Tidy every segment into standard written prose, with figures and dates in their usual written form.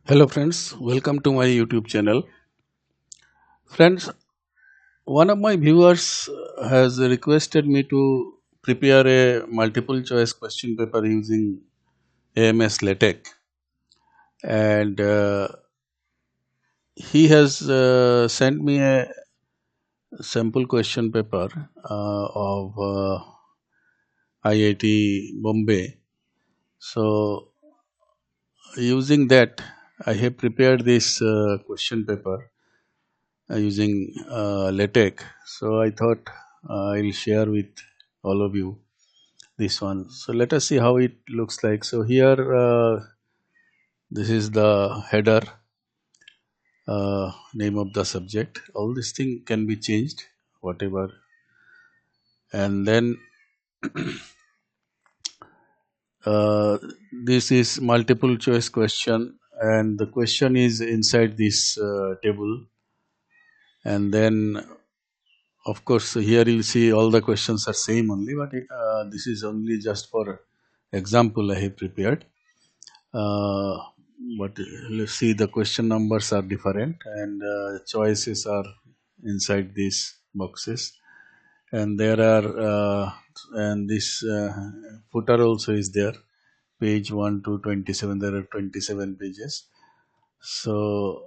Hello friends, welcome to my YouTube channel. Friends, one of my viewers has requested me to prepare a multiple choice question paper using AMS LaTeX, and he has sent me a sample question paper of IIT Bombay. So using that I have prepared this question paper using LaTeX. So I thought I'll share with all of you this one. So let us see how it looks like. So here, this is the header, name of the subject. All this thing can be changed, whatever. And then uh, this is multiple choice question, and the question is inside this table. And then of course, here you see all the questions are same only, but this is only just for example I have prepared. Uh, but let's see, the question numbers are different and choices are inside these boxes, and there are and this footer also is there. Page 1 to 27. There are 27 pages. So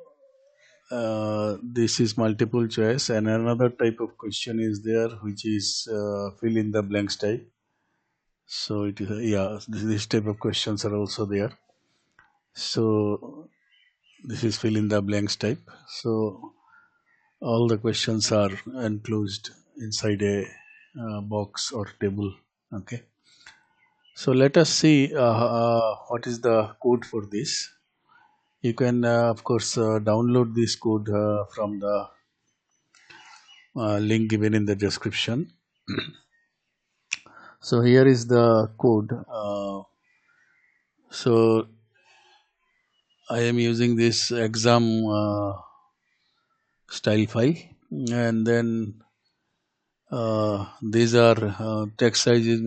this is multiple choice, and another type of question is there which is fill in the blanks type. So it is yeah, this type of questions are also there. So this is fill in the blanks type. So all the questions are enclosed inside a box or table. Okay. So let us see what is the code for this. You can of course download this code from the link given in the description. So here is the code. So I am using this exam style file, and then these are text size is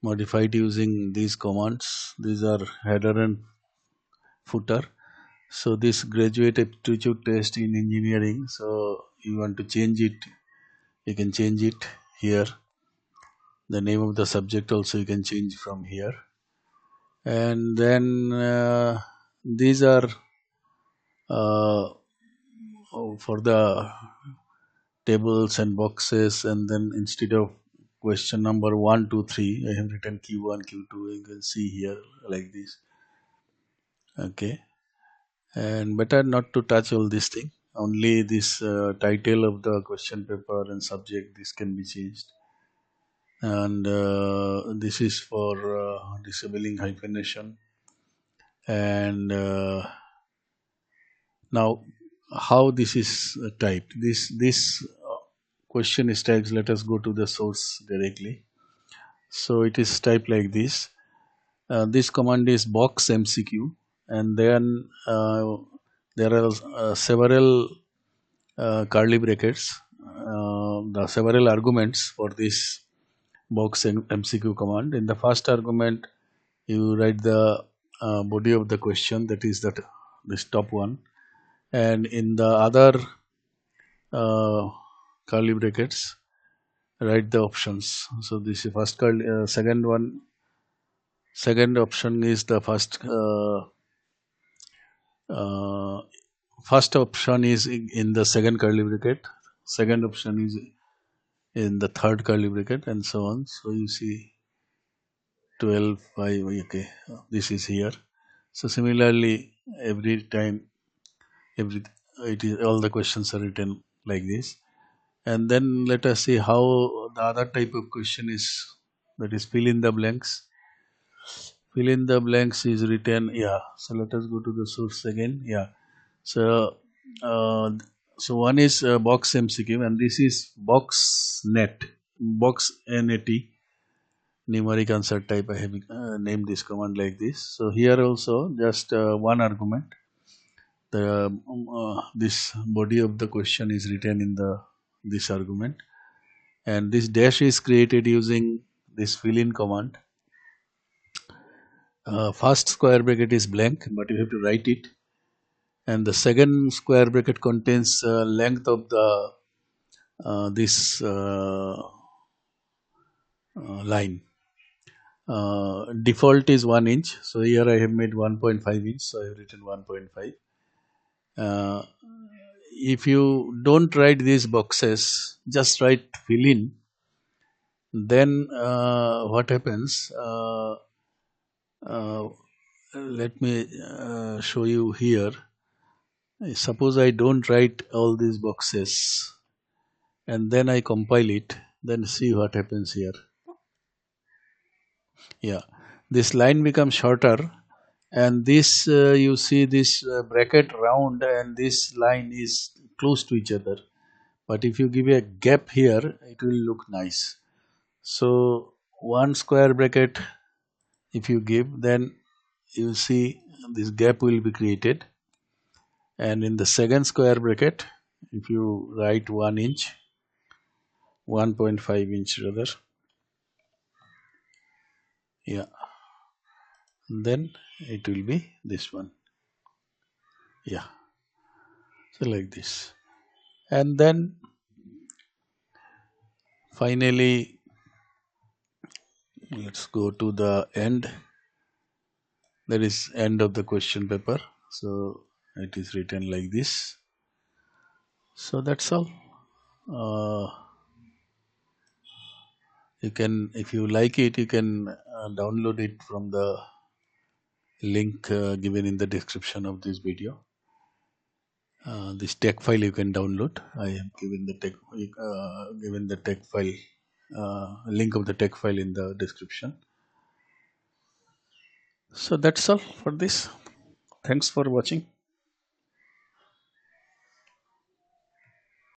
modified using these commands. These are header and footer. So this graduate aptitude test in engineering. So you want to change it, you can change it here. The name of the subject also you can change from here. And then these are for the tables and boxes, and then instead of question number 1 2 3 I have written q1 q2. You can see here like this. Okay, and better not to touch all this thing, only this title of the question paper and subject, this can be changed. And this is for disabling hyphenation. And now how this is typed, this question is typed. Let us go to the source directly. So it is typed like this. This command is box mcq, and then there are several curly brackets, the several arguments for this box mcq command. In the first argument you write the body of the question, that is that this top one, and in the other uh, curly brackets write the options. So this is first second one. Second option is the uh, first option is in the second curly bracket. Second option is in the third curly bracket, and so on. So you see 12 5. Okay, this is here. So similarly, every time, every it is all the questions are written like this. And then let us see how the other type of question is, that is fill in the blanks. Fill in the blanks is written, yeah. So let us go to the source again. Yeah. So uh, so one is box MCQ, and this is box net, box NAT, numeric answer type. I have named this command like this. So here also just one argument. The this body of the question is written in the this argument, and this dash is created using this fill in command. First square bracket is blank, but you have to write it. And the second square bracket contains length of the this line. Default is 1 inch, so here I have made 1.5 inch, so I have written 1.5. Uh, if you don't write these boxes, just write fill in, then what happens? Uh, Let me show you here. Suppose I don't write all these boxes and then I compile it, then see what happens here. Yeah, this line becomes shorter, and this you see this bracket round and this line is close to each other. But if you give a gap here, it will look nice. So one square bracket, if you give, then you see this gap will be created. And in the second square bracket, if you write 1 inch, 1.5 inch rather, yeah, then it will be this one. Yeah, so like this. And then finally, let's go to the end. That is end of the question paper. So it is written like this. So that's all. Uh, you can, if you like it, you can download it from the link given in the description of this video. This text file you can download. I have given the text file link of the text file in the description. So that's all for this. Thanks for watching.